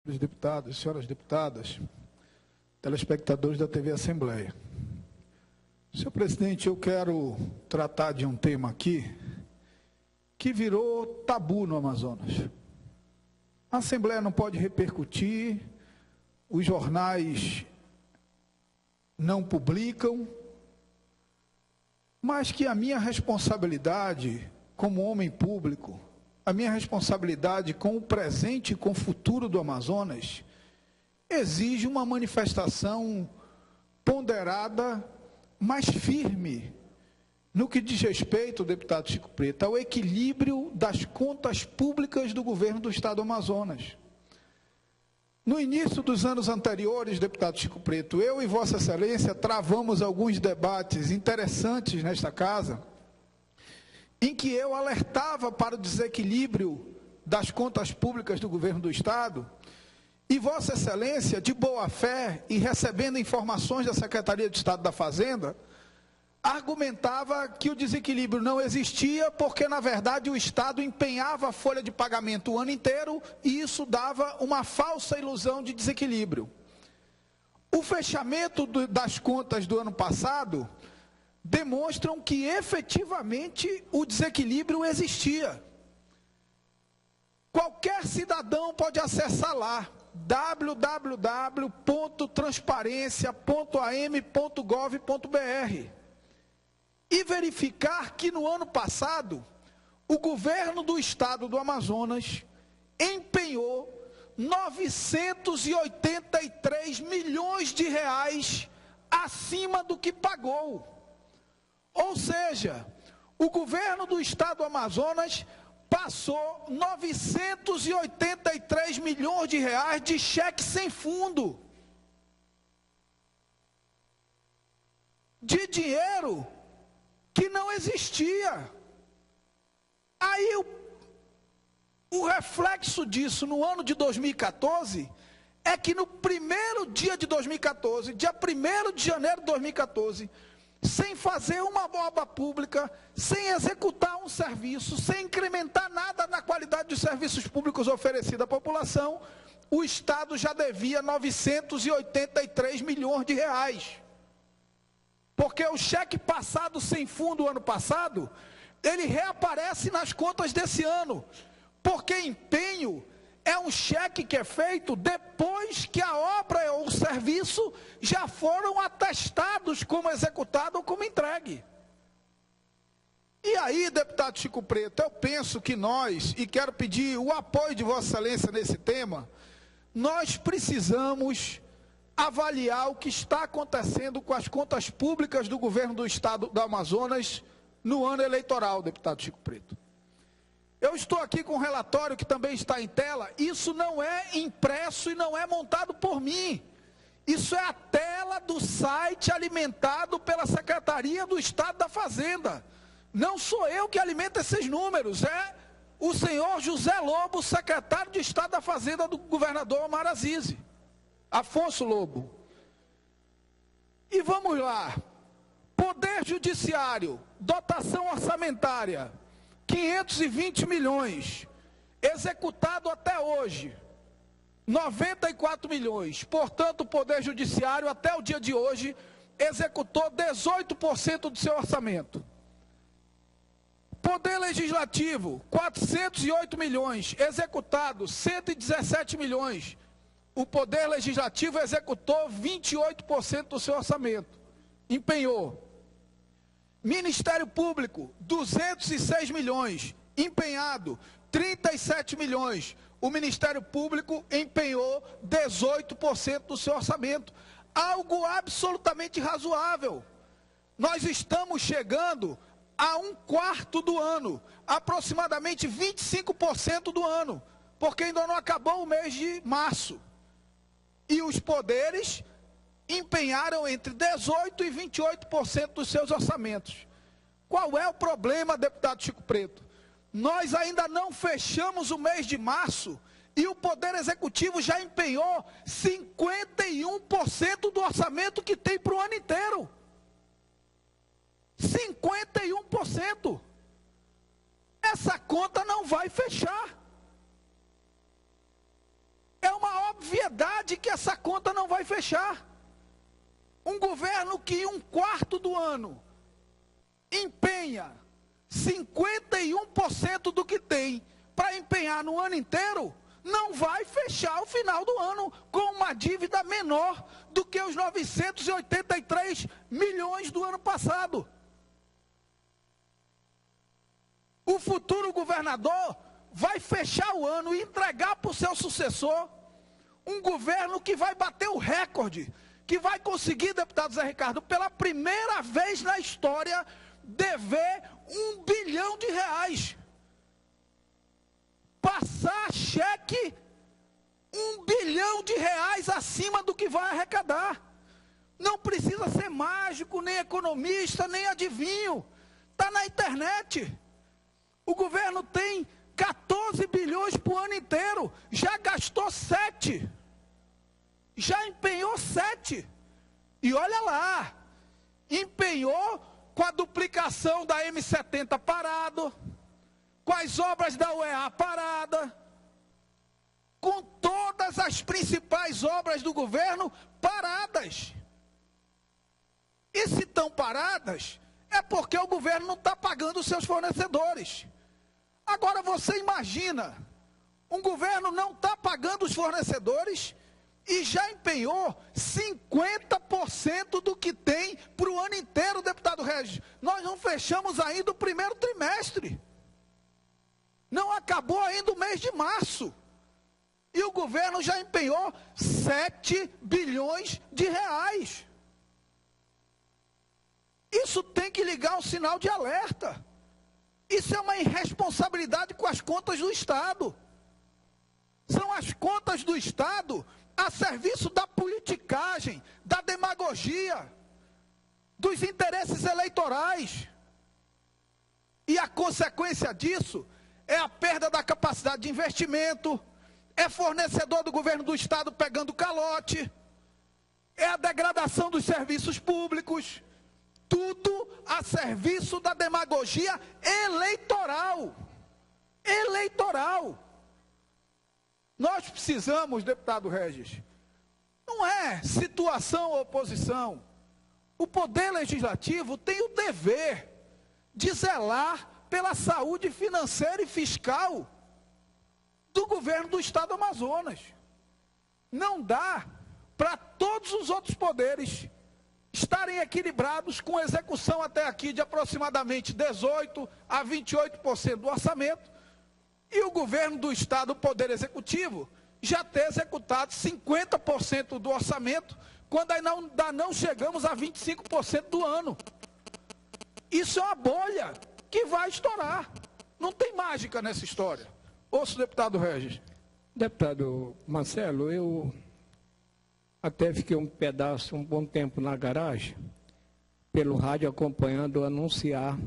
Senhores deputados, senhoras deputadas, telespectadores da TV Assembleia. Senhor presidente, eu quero tratar de um tema aqui que virou tabu no Amazonas. A Assembleia não pode repercutir, os jornais não publicam, mas que a minha responsabilidade como homem público, a minha responsabilidade com o presente e com o futuro do Amazonas, exige uma manifestação ponderada, mais firme, no que diz respeito, deputado Chico Preto, ao equilíbrio das contas públicas do governo do Estado do Amazonas. No início dos anos anteriores, deputado Chico Preto, eu e Vossa Excelência travamos alguns debates interessantes nesta casa, em que eu alertava para o desequilíbrio das contas públicas do governo do Estado, e Vossa Excelência, de boa fé e recebendo informações da Secretaria de Estado da Fazenda, argumentava que o desequilíbrio não existia porque, na verdade, o Estado empenhava a folha de pagamento o ano inteiro e isso dava uma falsa ilusão de desequilíbrio. O fechamento das contas do ano passado demonstram que efetivamente o desequilíbrio existia. Qualquer cidadão pode acessar lá, www.transparencia.am.gov.br e verificar que no ano passado o governo do Estado do Amazonas empenhou 983 milhões de reais acima do que pagou. Ou seja, o governo do Estado do Amazonas passou 983 milhões de reais de cheque sem fundo. De dinheiro que não existia. Aí o reflexo disso no ano de 2014 é que no primeiro dia de 2014, dia 1º de janeiro de 2014, sem fazer uma obra pública, sem executar um serviço, sem incrementar nada na qualidade dos serviços públicos oferecidos à população, o Estado já devia 983 milhões de reais. Porque o cheque passado sem fundo ano passado, ele reaparece nas contas desse ano. Porque empenho é um cheque que é feito depois que a obra ou o serviço já foram atestados como executado ou como entregue. E aí, deputado Chico Preto, eu penso que nós, e quero pedir o apoio de Vossa Excelência nesse tema, nós precisamos avaliar o que está acontecendo com as contas públicas do governo do Estado do Amazonas no ano eleitoral, deputado Chico Preto. Eu estou aqui com um relatório que também está em tela. Isso não é impresso e não é montado por mim. Isso é a tela do site alimentado pela Secretaria do Estado da Fazenda. Não sou eu que alimento esses números, é o senhor José Lobo, secretário de Estado da Fazenda do governador Omar Aziz, Afonso Lobo. E vamos lá. Poder Judiciário, dotação orçamentária, 520 milhões, executado até hoje, 94 milhões. Portanto, o Poder Judiciário, até o dia de hoje, executou 18% do seu orçamento. Poder Legislativo, 408 milhões, executado 117 milhões. O Poder Legislativo executou 28% do seu orçamento, empenhou. Ministério Público, 206 milhões, empenhado 37 milhões. O Ministério Público empenhou 18% do seu orçamento, algo absolutamente razoável. Nós estamos chegando a 1/4 do ano, aproximadamente 25% do ano, porque ainda não acabou o mês de março. E os poderes empenharam entre 18% e 28% dos seus orçamentos. Qual é o problema, deputado Chico Preto? Nós ainda não fechamos o mês de março e o Poder Executivo já empenhou 51% do orçamento que tem para o ano inteiro. 51%. Essa conta não vai fechar. É uma obviedade que essa conta não vai fechar. Um governo que em um quarto do ano empenha 51% do que tem para empenhar no ano inteiro, não vai fechar o final do ano com uma dívida menor do que os 983 milhões do ano passado. O futuro governador vai fechar o ano e entregar para o seu sucessor um governo que vai bater o recorde, que vai conseguir, deputado Zé Ricardo, pela primeira vez na história, dever R$1 bilhão. Passar cheque R$1 bilhão acima do que vai arrecadar. Não precisa ser mágico, nem economista, nem adivinho. Está na internet. O governo tem 14 bilhões para o ano inteiro. Já gastou 7. Já empenhou 7. E olha lá. Empenhou com a duplicação da M70 parado, com as obras da UEA parada, com todas as principais obras do governo paradas. E se estão paradas, é porque o governo não está pagando os seus fornecedores. Agora você imagina, um governo não está pagando os fornecedores e já empenhou 50% do que tem para o ano inteiro, deputado Regis. Nós não fechamos ainda o primeiro trimestre. Não acabou ainda o mês de março. E o governo já empenhou 7 bilhões de reais. Isso tem que ligar um sinal de alerta. Isso é uma irresponsabilidade com as contas do Estado. São as contas do Estado a serviço da politicagem, da demagogia, dos interesses eleitorais. E a consequência disso é a perda da capacidade de investimento, é fornecedor do governo do Estado pegando calote, é a degradação dos serviços públicos, tudo a serviço da demagogia eleitoral. Eleitoral. Nós precisamos, deputado Regis, não é situação ou oposição. O Poder Legislativo tem o dever de zelar pela saúde financeira e fiscal do governo do Estado do Amazonas. Não dá para todos os outros poderes estarem equilibrados com execução até aqui de aproximadamente 18% a 28% do orçamento, e o governo do Estado, o Poder Executivo, já ter executado 50% do orçamento, quando ainda não chegamos a 25% do ano. Isso é uma bolha que vai estourar. Não tem mágica nessa história. Ouço o deputado Regis. Deputado Marcelo, eu até fiquei um bom tempo na garagem, pelo rádio acompanhando o anunciar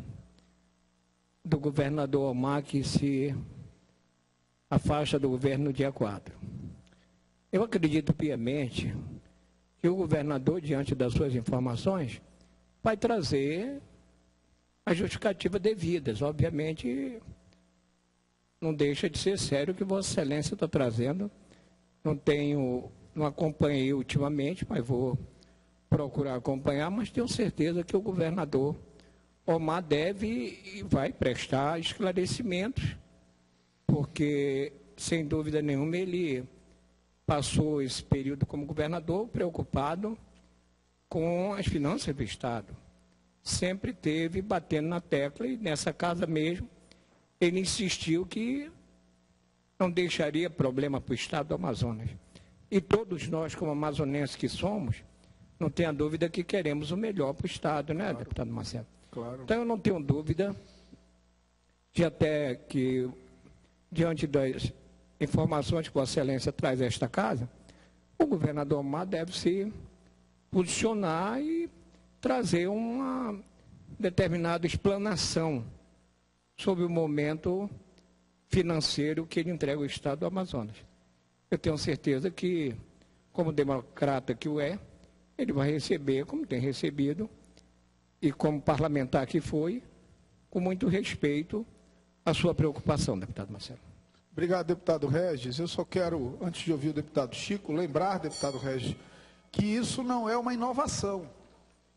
do governador Omar que se afasta do governo no dia 4. Eu acredito piamente que o governador, diante das suas informações, vai trazer as justificativas devidas. Obviamente, não deixa de ser sério o que Vossa Excelência está trazendo. Não acompanhei ultimamente, mas vou procurar acompanhar, mas tenho certeza que o governador Omar deve e vai prestar esclarecimentos, porque, sem dúvida nenhuma, ele passou esse período como governador preocupado com as finanças do Estado. Sempre teve batendo na tecla, e nessa casa mesmo, ele insistiu que não deixaria problema para o Estado do Amazonas. E todos nós, como amazonenses que somos, não tenha dúvida que queremos o melhor para o Estado, né, claro, deputado Marcelo? Claro. Então, eu não tenho dúvida de até que, diante das informações que Vossa Excelência traz a esta casa, o governador Omar deve se posicionar e trazer uma determinada explanação sobre o momento financeiro que ele entrega ao Estado do Amazonas. Eu tenho certeza que, como democrata que o é, ele vai receber, como tem recebido, e como parlamentar que foi, com muito respeito, a sua preocupação, deputado Marcelo. Obrigado, deputado Regis. Eu só quero, antes de ouvir o deputado Chico, lembrar, deputado Regis, que isso não é uma inovação,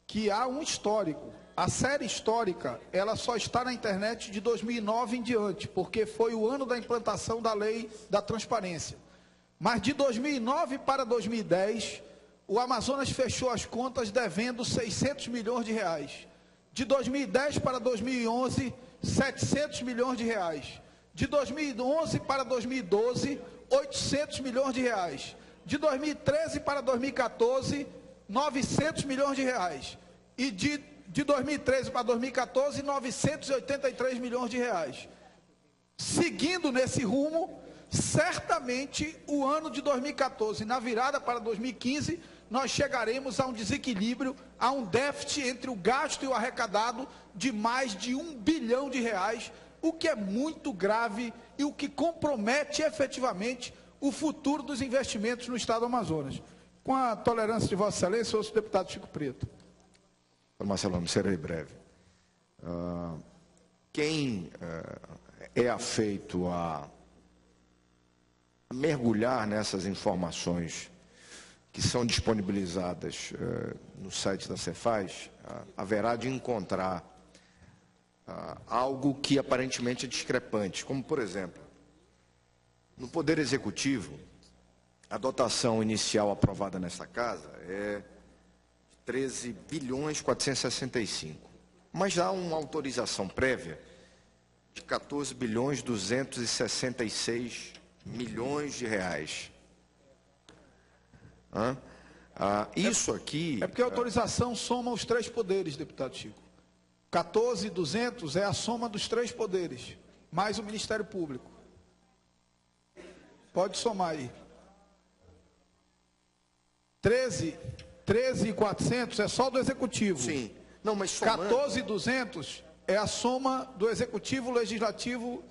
que há um histórico. A série histórica, ela só está na internet de 2009 em diante, porque foi o ano da implantação da lei da transparência. Mas de 2009 para 2010, o Amazonas fechou as contas devendo 600 milhões de reais. De 2010 para 2011, 700 milhões de reais. De 2011 para 2012, 800 milhões de reais. De 2013 para 2014, 900 milhões de reais. E de 2013 para 2014, 983 milhões de reais. Seguindo nesse rumo, certamente o ano de 2014, na virada para 2015, nós chegaremos a um desequilíbrio, a um déficit entre o gasto e o arrecadado de mais de 1 bilhão de reais, o que é muito grave e o que compromete efetivamente o futuro dos investimentos no Estado do Amazonas. Com a tolerância de Vossa Excelência, ouço o deputado Chico Preto. Marcelo, serei breve. Quem é afeito a mergulhar nessas informações que são disponibilizadas no site da Cefaz, haverá de encontrar algo que aparentemente é discrepante, como, por exemplo, no Poder Executivo, a dotação inicial aprovada nesta casa é 13 bilhões 465, mas há uma autorização prévia de 14 bilhões 266 milhões de reais. Isso aqui... É porque a autorização soma os três poderes, deputado Chico. 14.200 é a soma dos três poderes, mais o Ministério Público. Pode somar aí. 13.400 é só do Executivo. Sim. Não, mas somando... 14.200 é a soma do Executivo, Legislativo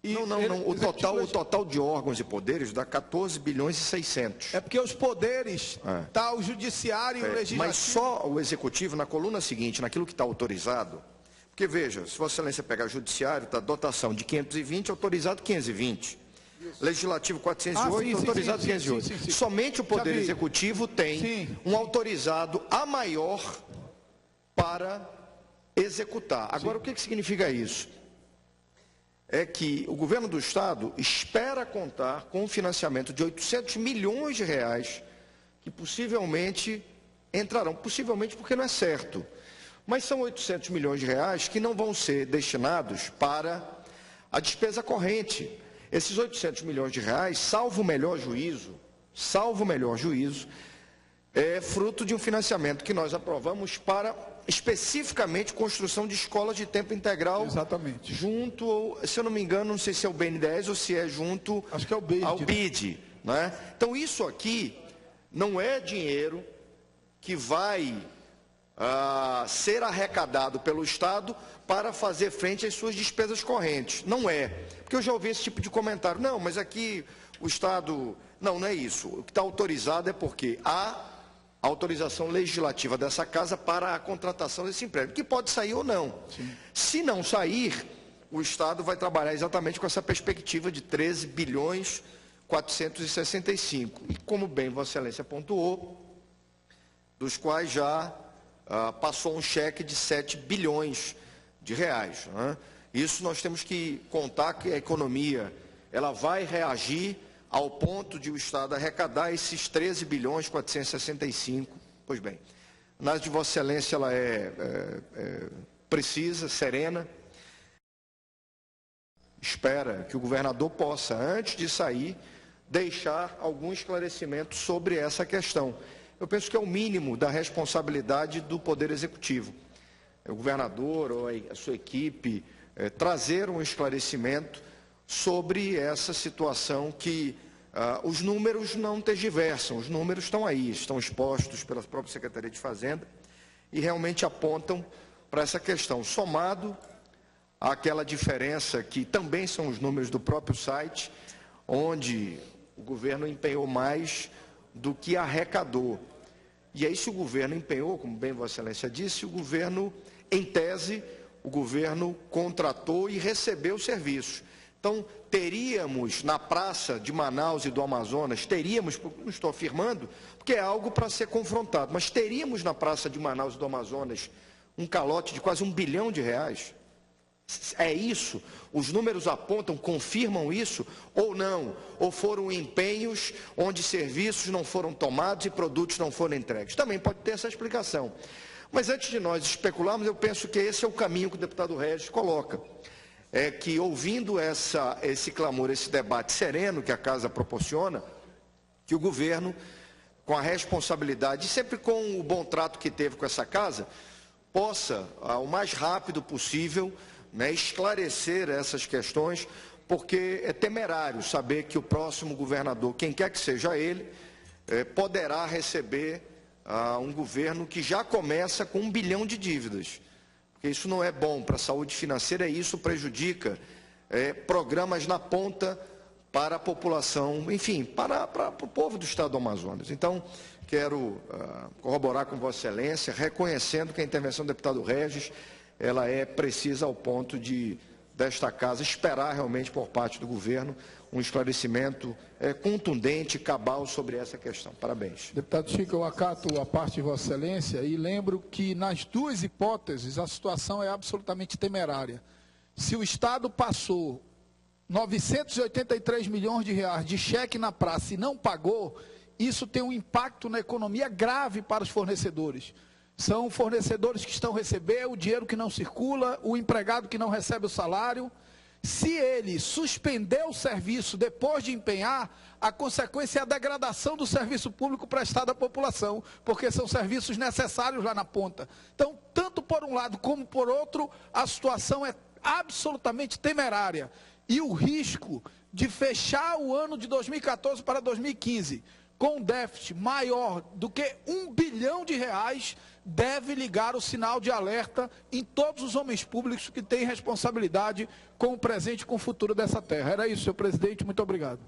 e... Não. O total de órgãos e poderes dá 14 bilhões e 600. É porque os poderes, tá o Judiciário e o Legislativo... Mas só o Executivo, na coluna seguinte, naquilo que está autorizado... Porque, veja, se Vossa Excelência pegar Judiciário, está dotação de 520, autorizado 520. Legislativo 408, autorizado 508. Sim. Somente o Poder Executivo tem um autorizado a maior para executar. Agora, o que significa isso? É que o governo do Estado espera contar com um financiamento de 800 milhões de reais que possivelmente entrarão. Possivelmente porque não é certo. Mas são 800 milhões de reais que não vão ser destinados para a despesa corrente. Esses 800 milhões de reais, salvo o melhor juízo, é fruto de um financiamento que nós aprovamos para, especificamente, construção de escolas de tempo integral. Exatamente. Junto, se eu não me engano, não sei se é o BNDES ou se é junto Acho que é o BID, ao BID. Né? Então, isso aqui não é dinheiro que vai ser arrecadado pelo Estado para fazer frente às suas despesas correntes. Não é. Porque eu já ouvi esse tipo de comentário. Não, mas aqui o Estado... Não é isso. O que está autorizado é porque há autorização legislativa dessa casa para a contratação desse empréstimo, que pode sair ou não. Sim. Se não sair, o Estado vai trabalhar exatamente com essa perspectiva de 13 bilhões 465. E como bem Vossa Excelência pontuou, dos quais já passou um cheque de 7 bilhões de reais. Né? Isso nós temos que contar que a economia ela vai reagir ao ponto de o Estado arrecadar esses 13 bilhões 465. Pois bem, a análise de Vossa Excelência ela é precisa, serena. Espera que o governador possa, antes de sair, deixar algum esclarecimento sobre essa questão. Eu penso que é o mínimo da responsabilidade do Poder Executivo. O governador ou a sua equipe trazer um esclarecimento sobre essa situação que os números não tergiversam, os números estão aí, estão expostos pela própria Secretaria de Fazenda e realmente apontam para essa questão, somado àquela diferença que também são os números do próprio site, onde o governo empenhou mais do que arrecadou. E aí, se o governo empenhou, como bem Vossa Excelência disse, o governo, em tese, o governo contratou e recebeu serviços. Então, teríamos na praça de Manaus e do Amazonas, não estou afirmando, porque é algo para ser confrontado, mas teríamos na praça de Manaus e do Amazonas um calote de quase R$1 bilhão. É isso? Os números apontam, confirmam isso ou não? Ou foram empenhos onde serviços não foram tomados e produtos não foram entregues? Também pode ter essa explicação. Mas antes de nós especularmos, eu penso que esse é o caminho que o deputado Regis coloca. É que, ouvindo esse clamor, esse debate sereno que a Casa proporciona, que o governo, com a responsabilidade e sempre com o bom trato que teve com essa Casa, possa, o mais rápido possível, esclarecer essas questões, porque é temerário saber que o próximo governador, quem quer que seja ele, poderá receber um governo que já começa com 1 bilhão de dívidas. Porque isso não é bom para a saúde financeira e isso prejudica programas na ponta para a população, enfim, para o povo do estado do Amazonas. Então, quero corroborar com Vossa Excelência, reconhecendo que a intervenção do deputado Regis, ela é precisa ao ponto desta Casa esperar realmente por parte do governo um esclarecimento contundente, cabal sobre essa questão. Parabéns. Deputado Chico, eu acato a parte de Vossa Excelência e lembro que nas duas hipóteses a situação é absolutamente temerária. Se o Estado passou 983 milhões de reais de cheque na praça e não pagou, isso tem um impacto na economia grave para os fornecedores. São fornecedores que estão recebendo o dinheiro que não circula, o empregado que não recebe o salário. Se ele suspender o serviço depois de empenhar, a consequência é a degradação do serviço público prestado à população, porque são serviços necessários lá na ponta. Então, tanto por um lado como por outro, a situação é absolutamente temerária. E o risco de fechar o ano de 2014 para 2015 com um déficit maior do que R$1 bilhão deve ligar o sinal de alerta em todos os homens públicos que têm responsabilidade com o presente e com o futuro dessa terra. Era isso, senhor presidente. Muito obrigado.